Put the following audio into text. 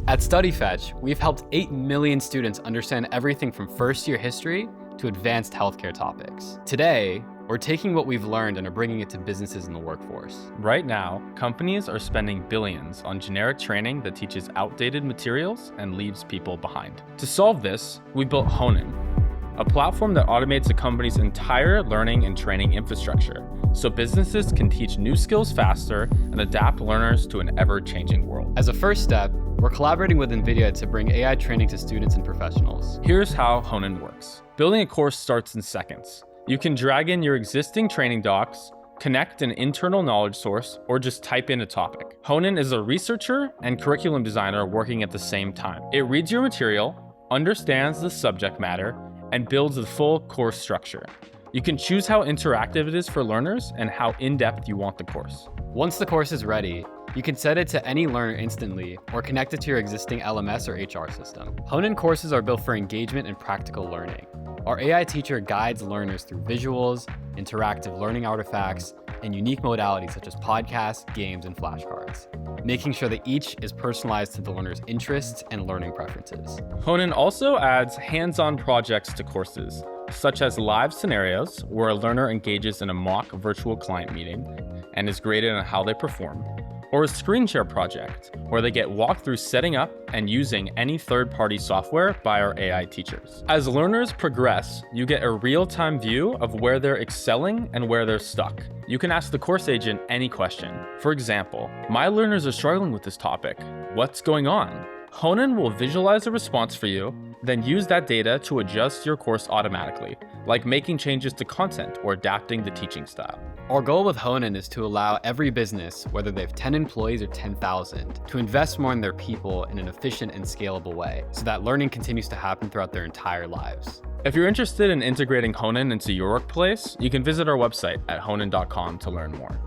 At StudyFetch, we've helped 8 million students understand everything from first-year history to advanced healthcare topics. Today, we're taking what we've learned and are bringing it to businesses in the workforce. Right now, companies are spending billions on generic training that teaches outdated materials and leaves people behind. To solve this, we built Honen, a platform that automates a company's entire learning and training infrastructure, so businesses can teach new skills faster and adapt learners to an ever-changing world. As a first step, we're collaborating with NVIDIA to bring AI training to students and professionals. Here's how Honen works. Building a course starts in seconds. You can drag in your existing training docs, connect an internal knowledge source, or just type in a topic. Honen is a researcher and curriculum designer working at the same time. It reads your material, understands the subject matter, and builds the full course structure. You can choose how interactive it is for learners and how in-depth you want the course. Once the course is ready, you can set it to any learner instantly or connect it to your existing LMS or HR system. Honen courses are built for engagement and practical learning. Our AI teacher guides learners through visuals, interactive learning artifacts, and unique modalities such as podcasts, games, and flashcards, making sure that each is personalized to the learner's interests and learning preferences. Honen also adds hands-on projects to courses, such as live scenarios where a learner engages in a mock virtual client meeting and is graded on how they perform, or a screen share project where they get walked through setting up and using any third-party software by our AI teachers. As learners progress, you get a real-time view of where they're excelling and where they're stuck. You can ask the course agent any question. For example, my learners are struggling with this topic. What's going on? Honen will visualize a response for you, then use that data to adjust your course automatically, like making changes to content or adapting the teaching style. Our goal with Honen is to allow every business, whether they have 10 employees or 10,000, to invest more in their people in an efficient and scalable way, so that learning continues to happen throughout their entire lives. If you're interested in integrating Honen into your workplace, you can visit our website at honen.com to learn more.